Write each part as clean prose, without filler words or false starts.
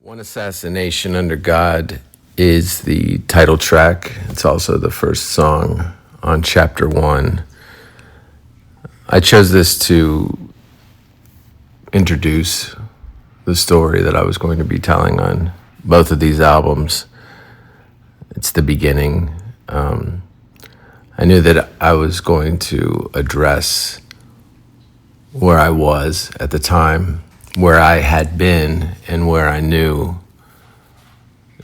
One Assassination Under God is the title track. It's also the first song on chapter 1. I chose this to introduce the story that I was going to be telling on both of these albums. It's the beginning. I knew that I was going to address where I was at the time, where I had been, and where I knew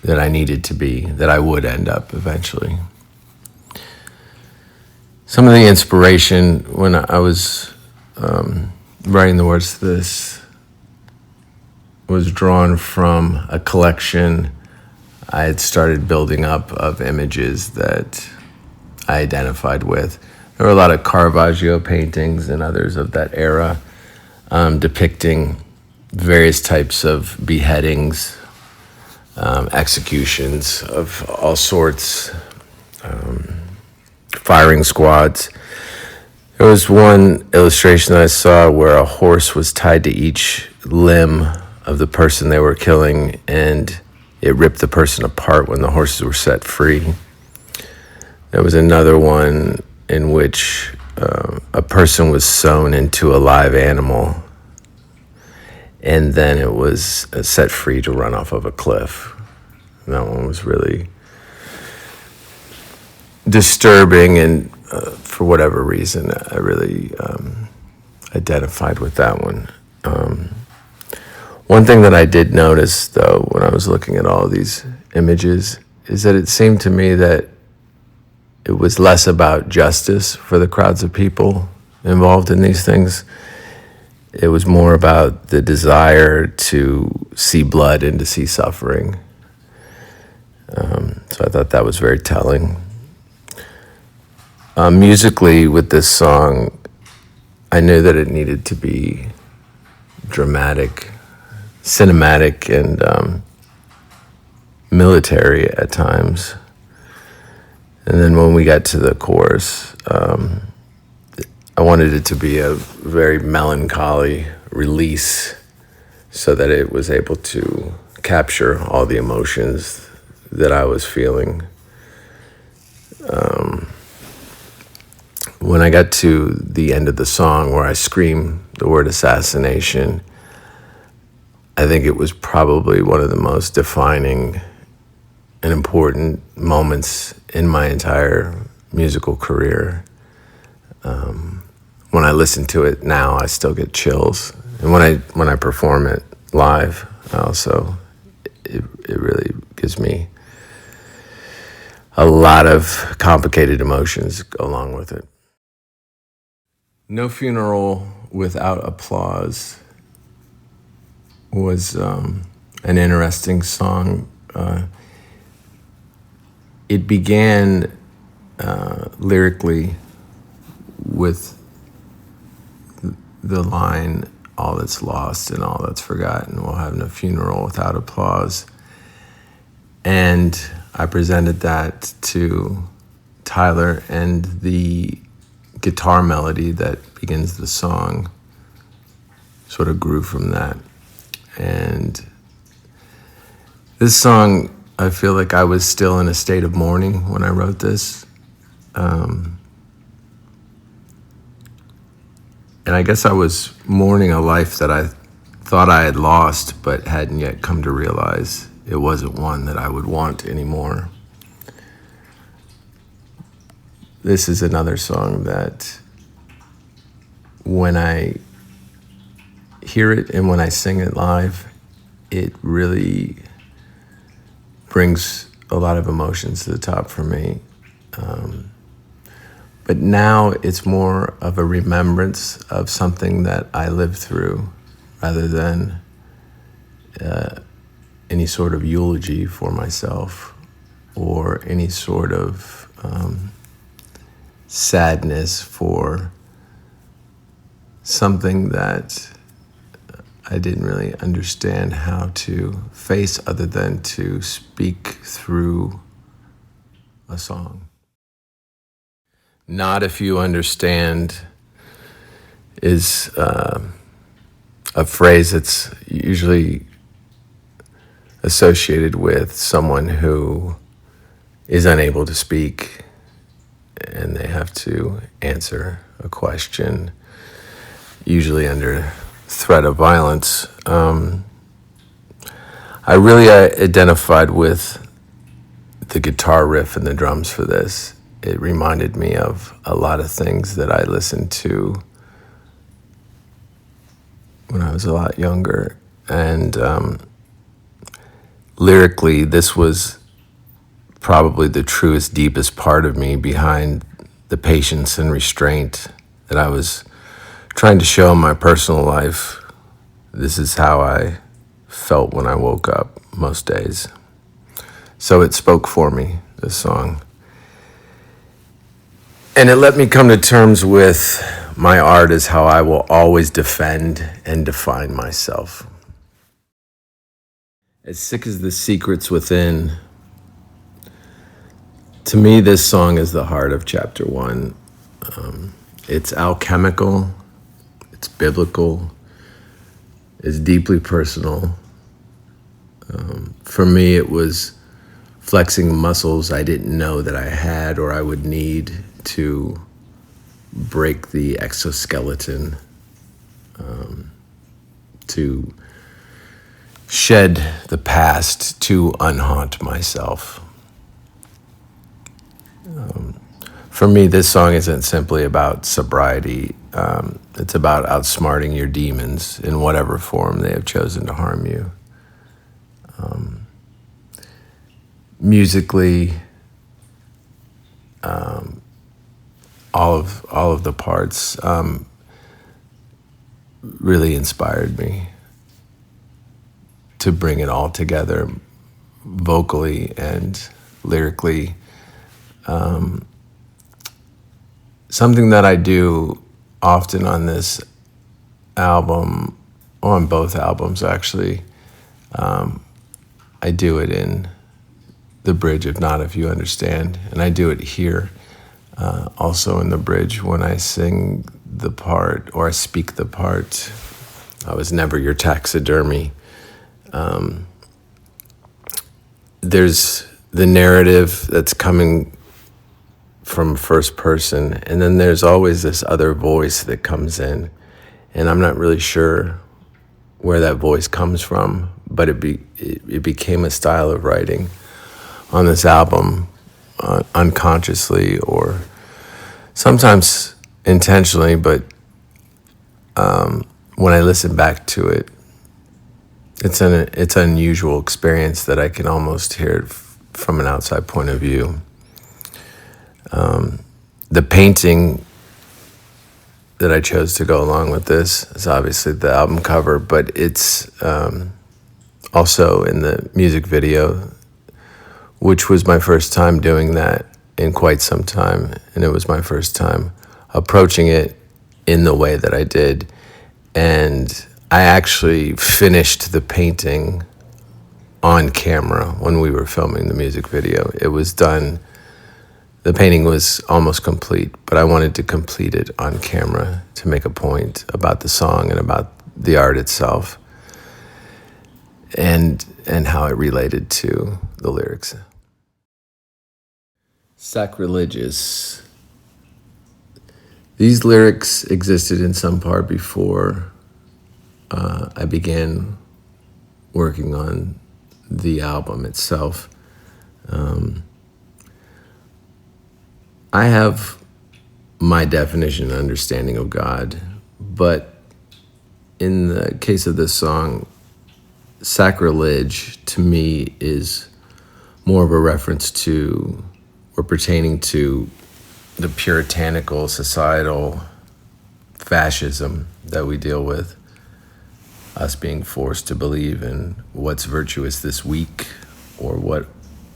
that I needed to be, that I would end up eventually. Some of the inspiration when I was writing the words to this was drawn from a collection I had started building up of images that I identified with. There were a lot of Caravaggio paintings and others of that era depicting various types of beheadings, executions of all sorts, firing squads. There was one illustration that I saw where a horse was tied to each limb of the person they were killing, and it ripped the person apart when the horses were set free. There was another one in which a person was sewn into a live animal, and then it was set free to run off of a cliff. And that one was really disturbing, and for whatever reason, I really identified with that one. One thing that I did notice, though, when I was looking at all these images, is that it seemed to me that it was less about justice for the crowds of people involved in these things. It was more about the desire to see blood and to see suffering. So I thought that was very telling. Musically, with this song, I knew that it needed to be dramatic, cinematic, and military at times. And then when we got to the chorus, I wanted it to be a very melancholy release so that it was able to capture all the emotions that I was feeling. When I got to the end of the song where I scream the word assassination, I think it was probably one of the most defining and important moments in my entire musical career. When I listen to it now, I still get chills, and when I perform it live, also it really gives me a lot of complicated emotions go along with it. No Funeral Without Applause was an interesting song. It began lyrically with the line, "All that's lost and all that's forgotten will have no funeral without applause." And I presented that to Tyler, and the guitar melody that begins the song sort of grew from that. And this song, I feel like I was still in a state of mourning when I wrote this. And I guess I was mourning a life that I thought I had lost, but hadn't yet come to realize it wasn't one that I would want anymore. This is another song that when I hear it and when I sing it live, it really brings a lot of emotions to the top for me. But now it's more of a remembrance of something that I lived through rather than any sort of eulogy for myself or any sort of sadness for something that I didn't really understand how to face other than to speak through a song. "Not if you understand" is a phrase that's usually associated with someone who is unable to speak and they have to answer a question, usually under threat of violence. I really identified with the guitar riff and the drums for this. It reminded me of a lot of things that I listened to when I was a lot younger. And lyrically, this was probably the truest, deepest part of me behind the patience and restraint that I was trying to show in my personal life. This is how I felt when I woke up most days. So it spoke for me, this song. And it let me come to terms with my art as how I will always defend and define myself. As sick as the secrets within, to me, this song is the heart of chapter 1. It's alchemical, it's biblical, it's deeply personal. For me, it was flexing muscles I didn't know that I had or I would need to break the exoskeleton, to shed the past, to unhaunt myself. For me, this song isn't simply about sobriety. It's about outsmarting your demons in whatever form they have chosen to harm you. Musically, all of the parts really inspired me to bring it all together, vocally and lyrically. Something that I do often on this album, or on both albums actually, I do it in the bridge of Not If You Understand, and I do it here also in the bridge when I sing the part or I speak the part. I was never your taxidermy. There's the narrative that's coming from first person, and then there's always this other voice that comes in, and I'm not really sure where that voice comes from, but it became a style of writing on this album, unconsciously or sometimes intentionally, but when I listen back to it, it's an unusual experience that I can almost hear it from an outside point of view. The painting that I chose to go along with this is obviously the album cover, but it's also in the music video, which was my first time doing that in quite some time, and it was my first time approaching it in the way that I did. And I actually finished the painting on camera when we were filming the music video. It was done. The painting was almost complete, but I wanted to complete it on camera to make a point about the song and about the art itself and how it related to the lyrics. Sacrilegious. These lyrics existed in some part before I began working on the album itself. I have my definition and understanding of God, but in the case of this song, sacrilege to me is more of a reference to or pertaining to the puritanical societal fascism that we deal with, us being forced to believe in what's virtuous this week or what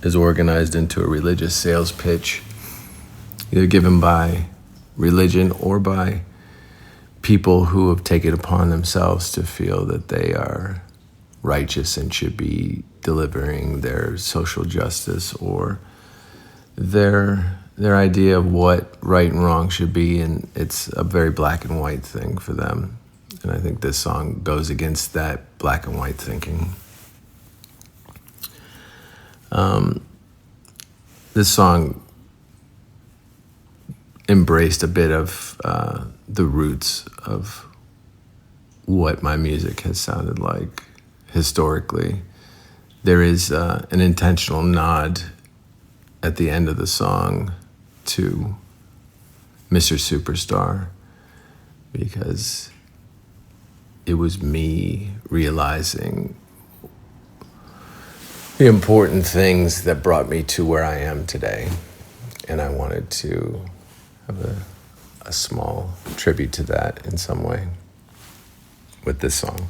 is organized into a religious sales pitch, either given by religion or by people who have taken upon themselves to feel that they are righteous and should be delivering their social justice or their idea of what right and wrong should be, and it's a very black and white thing for them. And I think this song goes against that black and white thinking. This song embraced a bit of the roots of what my music has sounded like historically. There is an intentional nod at the end of the song to Mr. Superstar, because it was me realizing the important things that brought me to where I am today. And I wanted to have a small tribute to that in some way with this song.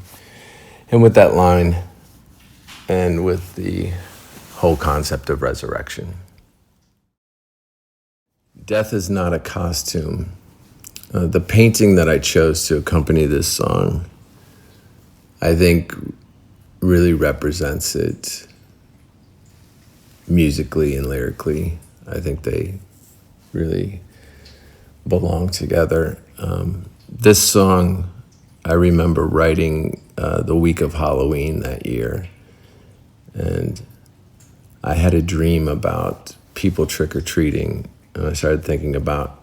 And with that line, and with the whole concept of resurrection. Death is not a costume. The painting that I chose to accompany this song, I think, really represents it musically and lyrically. I think they really belong together. This song, I remember writing the week of Halloween that year, and I had a dream about people trick-or-treating, and I started thinking about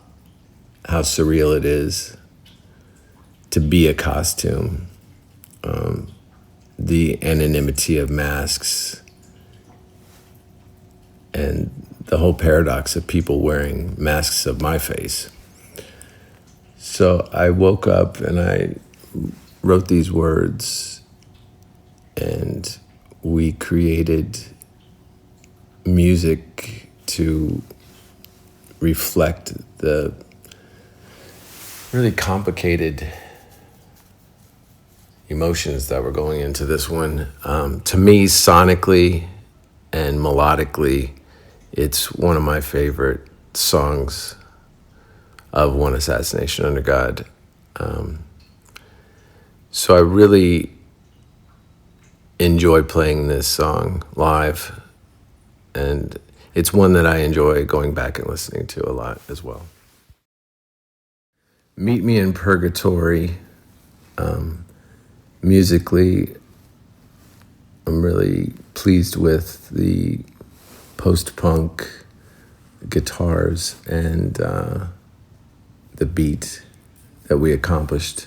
how surreal it is to be a costume, the anonymity of masks, and the whole paradox of people wearing masks of my face. So I woke up and I wrote these words, and we created music to reflect the really complicated emotions that were going into this one. To me, sonically and melodically, it's one of my favorite songs of One Assassination Under God. So I really enjoy playing this song live, and it's one that I enjoy going back and listening to a lot as well. Meet Me in Purgatory, musically, I'm really pleased with the post-punk guitars and the beat that we accomplished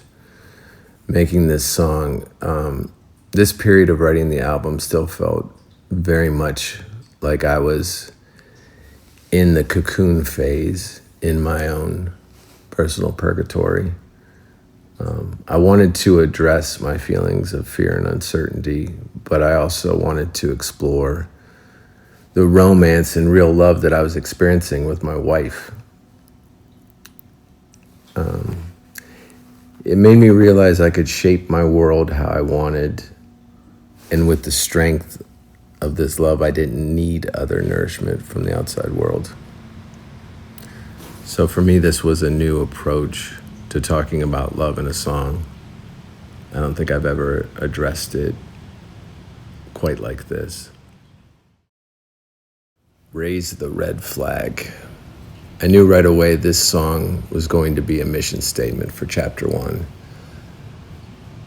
making this song. This period of writing the album still felt very much like I was in the cocoon phase in my own personal purgatory. I wanted to address my feelings of fear and uncertainty, but I also wanted to explore the romance and real love that I was experiencing with my wife. It made me realize I could shape my world how I wanted, and with the strength of this love, I didn't need other nourishment from the outside world. So for me, this was a new approach to talking about love in a song. I don't think I've ever addressed it quite like this. Raise the red flag. I knew right away this song was going to be a mission statement for chapter 1.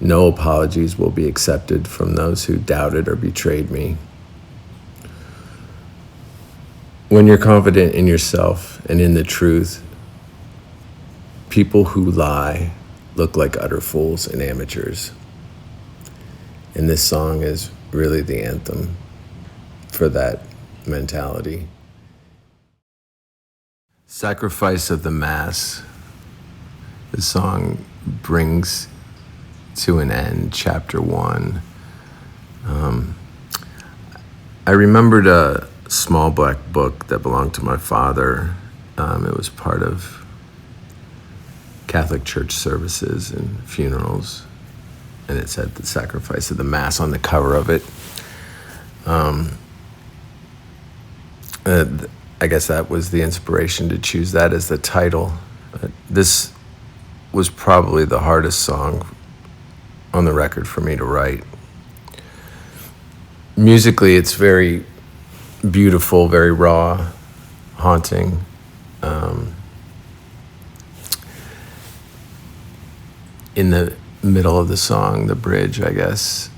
No apologies will be accepted from those who doubted or betrayed me. When you're confident in yourself and in the truth, people who lie look like utter fools and amateurs. And this song is really the anthem for that mentality. Sacrifice of the Mass. The song brings to an end chapter 1. I remembered a small black book that belonged to my father. It was part of Catholic church services and funerals, and it said the sacrifice of the Mass on the cover of it. I guess that was the inspiration to choose that as the title. This was probably the hardest song on the record for me to write. Musically, it's very beautiful, very raw, haunting. In the middle of the song, the bridge, I guess,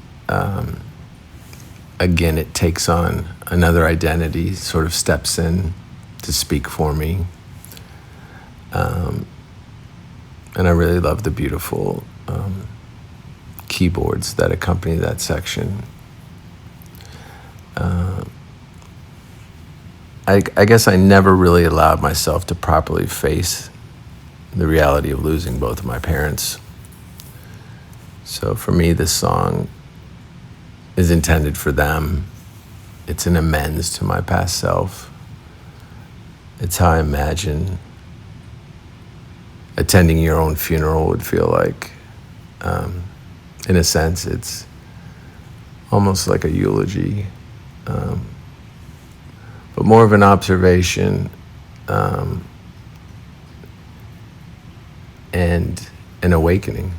again, it takes on another identity, sort of steps in to speak for me. And I really love the beautiful keyboards that accompany that section. I guess I never really allowed myself to properly face the reality of losing both of my parents. So for me, this song is intended for them. It's an amends to my past self. It's how I imagine attending your own funeral would feel like. In a sense, it's almost like a eulogy, but more of an observation and an awakening.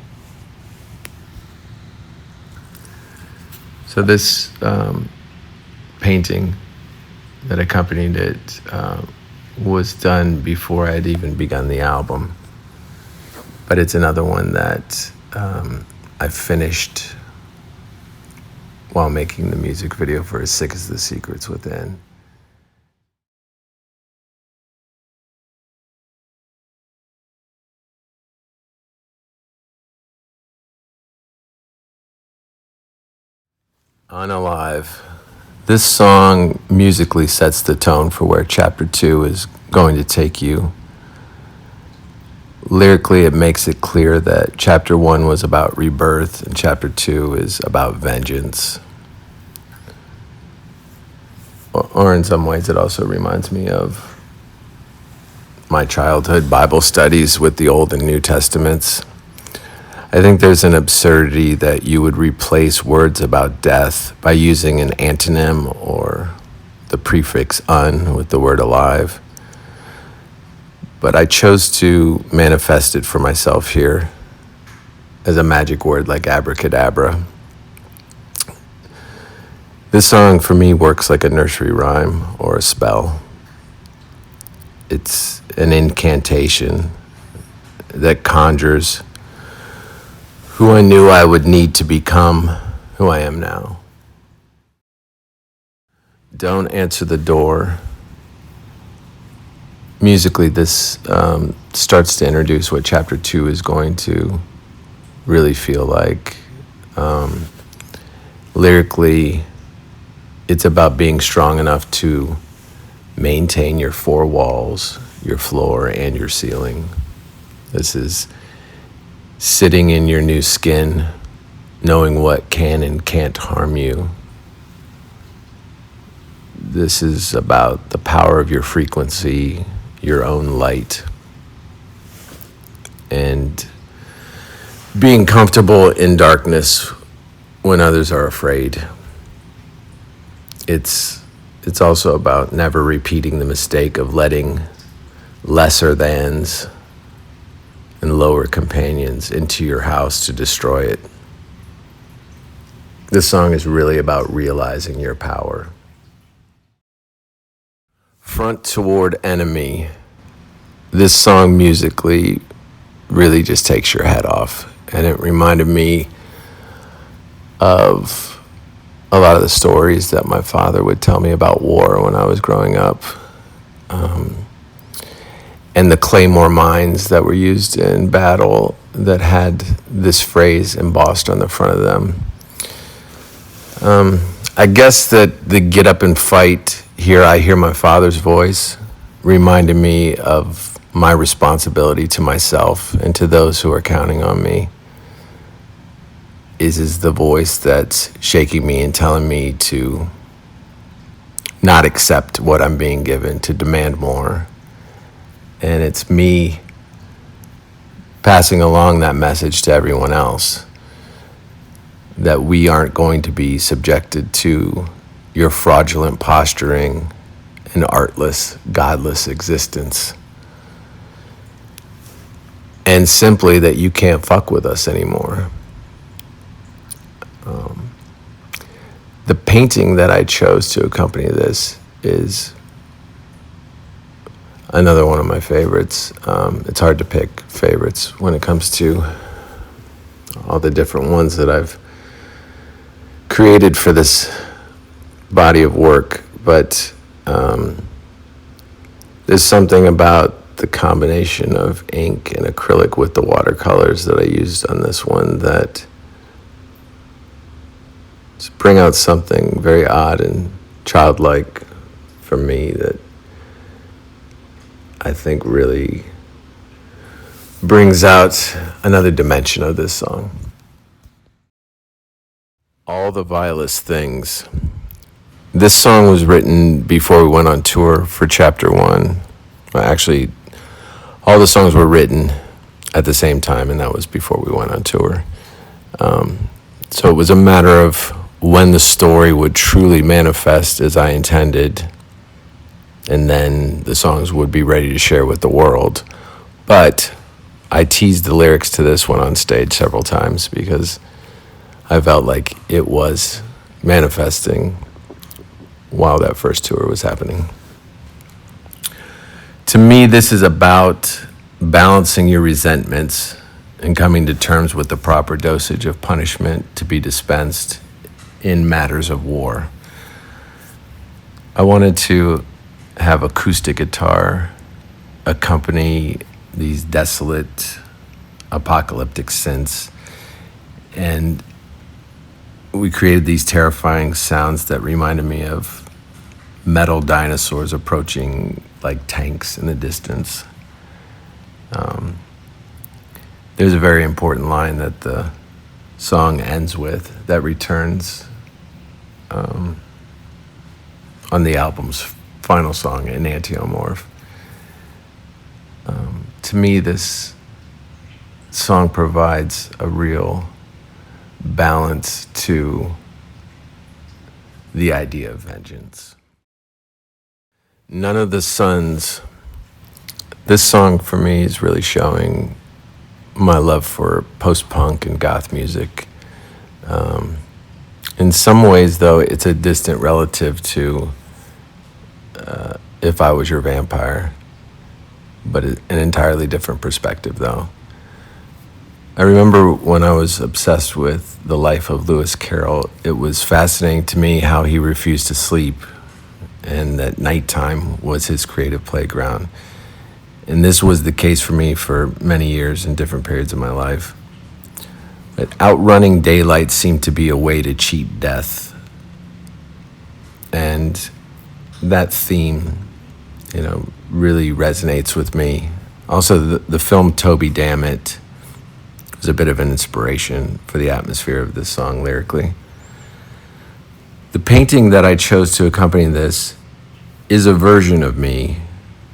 So this painting that accompanied it was done before I had even begun the album, but it's another one that I finished while making the music video for As Sick as the Secrets Within. Unalive. This song musically sets the tone for where chapter 2 is going to take you. Lyrically, it makes it clear that chapter 1 was about rebirth and chapter 2 is about vengeance. Or in some ways, it also reminds me of my childhood Bible studies with the Old and New Testaments. I think there's an absurdity that you would replace words about death by using an antonym or the prefix "un" with the word alive. But I chose to manifest it for myself here as a magic word like abracadabra. This song for me works like a nursery rhyme or a spell. It's an incantation that conjures who I knew I would need to become who I am now. Don't answer the door. Musically, this starts to introduce what chapter 2 is going to really feel like. Lyrically, it's about being strong enough to maintain your four walls, your floor, and your ceiling. This is sitting in your new skin, knowing what can and can't harm you. This is about the power of your frequency, your own light, and being comfortable in darkness when others are afraid. It's also about never repeating the mistake of letting lesser thans and lower companions into your house to destroy it. This song is really about realizing your power. Front Toward Enemy. This song musically really just takes your head off, and it reminded me of a lot of the stories that my father would tell me about war when I was growing up, and the claymore mines that were used in battle that had this phrase embossed on the front of them. I guess that the get up and fight, here I hear my father's voice, reminded me of my responsibility to myself and to those who are counting on me. Is the voice that's shaking me and telling me to not accept what I'm being given, to demand more. And it's me passing along that message to everyone else, that we aren't going to be subjected to your fraudulent posturing and artless, godless existence. And simply that you can't fuck with us anymore. The painting that I chose to accompany this is another one of my favorites. It's hard to pick favorites when it comes to all the different ones that I've created for this body of work, but there's something about the combination of ink and acrylic with the watercolors that I used on this one that just bring out something very odd and childlike for me that I think really brings out another dimension of this song. All the Vilest Things. This song was written before we went on tour for Chapter 1. Well, actually, all the songs were written at the same time, and that was before we went on tour. So it was a matter of when the story would truly manifest as I intended, and then the songs would be ready to share with the world. But I teased the lyrics to this one on stage several times because I felt like it was manifesting while that first tour was happening. To me, this is about balancing your resentments and coming to terms with the proper dosage of punishment to be dispensed in matters of war. I wanted to have acoustic guitar accompany these desolate, apocalyptic synths, and we created these terrifying sounds that reminded me of metal dinosaurs approaching like tanks in the distance. There's a very important line that the song ends with that returns on the album's final song, Enantiomorph. To me, this song provides a real balance to the idea of vengeance. None of the Suns. This song for me is really showing my love for post-punk and goth music. In some ways, though, it's a distant relative to If I Was Your Vampire, but an entirely different perspective, though. I remember when I was obsessed with the life of Lewis Carroll, it was fascinating to me how he refused to sleep and that nighttime was his creative playground. And this was the case for me for many years in different periods of my life. But outrunning daylight seemed to be a way to cheat death. And that theme, really resonates with me. Also, the film Toby Dammit was a bit of an inspiration for the atmosphere of this song lyrically. The painting that I chose to accompany this is a version of me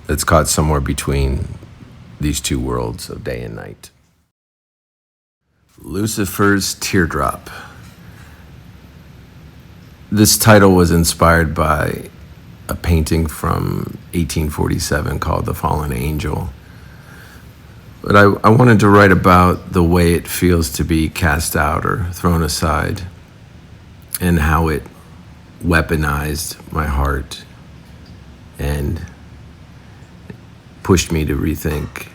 that's caught somewhere between these two worlds of day and night. Lucifer's Teardrop. This title was inspired by a painting from 1847 called The Fallen Angel. But I wanted to write about the way it feels to be cast out or thrown aside and how it weaponized my heart and pushed me to rethink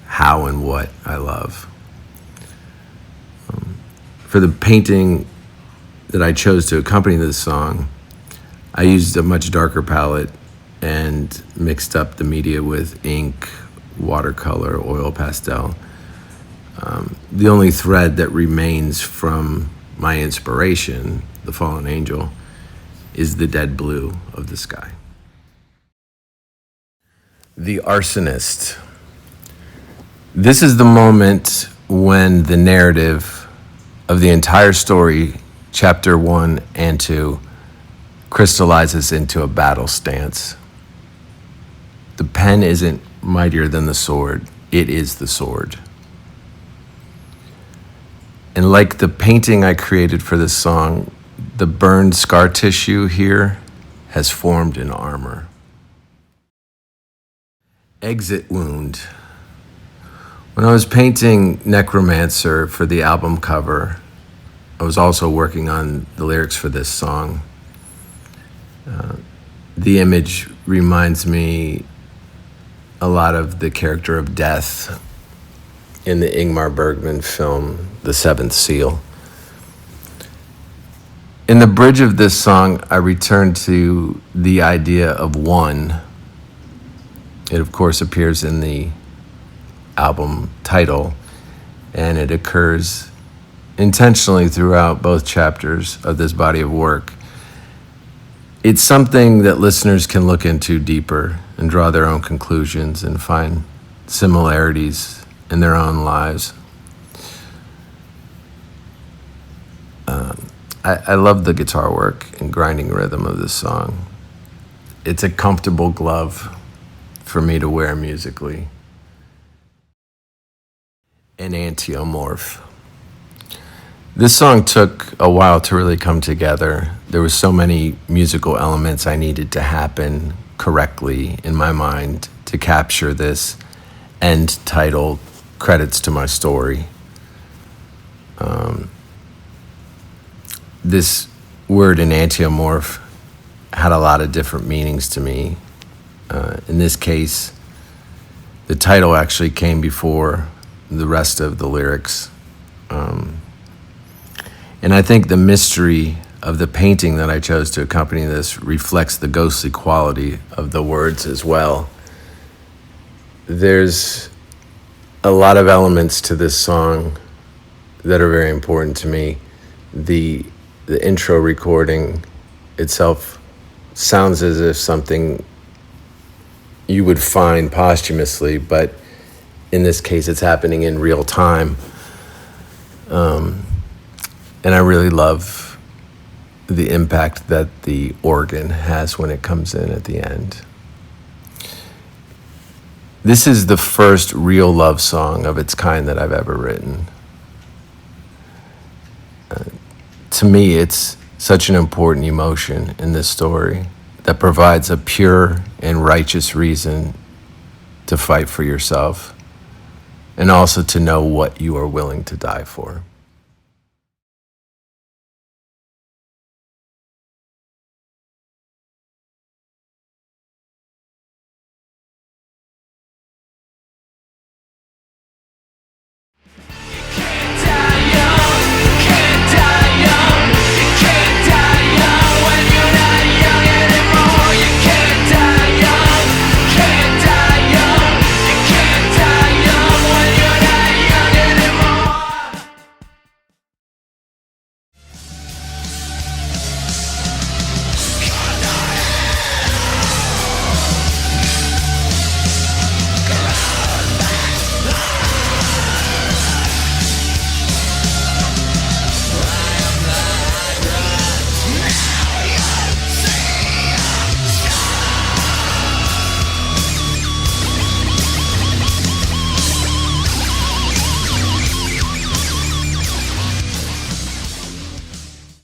how and what I love. For the painting that I chose to accompany this song, I used a much darker palette and mixed up the media with ink, watercolor, oil pastel. The only thread that remains from my inspiration, The Fallen Angel, is the dead blue of the sky. The Arsonist. This is the moment when the narrative of the entire story, chapter 1 and 2, crystallizes into a battle stance. The pen isn't mightier than the sword, it is the sword. And like the painting I created for this song, the burned scar tissue here has formed an armor. Exit Wound. When I was painting Necromancer for the album cover, I was also working on the lyrics for this song. The image reminds me a lot of the character of Death in the Ingmar Bergman film, The Seventh Seal. In the bridge of this song, I return to the idea of one. It, of course, appears in the album title, and it occurs intentionally throughout both chapters of this body of work. It's something that listeners can look into deeper and draw their own conclusions and find similarities in their own lives. I love the guitar work and grinding rhythm of this song. It's a comfortable glove for me to wear musically. Enantiomorph. This song took a while to really come together. There were so many musical elements I needed to happen correctly in my mind to capture this end title, credits to my story. This word enantiomorph had a lot of different meanings to me. In this case, the title actually came before the rest of the lyrics. And I think the mystery of the painting that I chose to accompany this reflects the ghostly quality of the words as well. There's a lot of elements to this song that are very important to me. The intro recording itself sounds as if something you would find posthumously, but in this case, it's happening in real time. And I really love the impact that the organ has when it comes in at the end. This is the first real love song of its kind that I've ever written. To me, it's such an important emotion in this story that provides a pure and righteous reason to fight for yourself and also to know what you are willing to die for.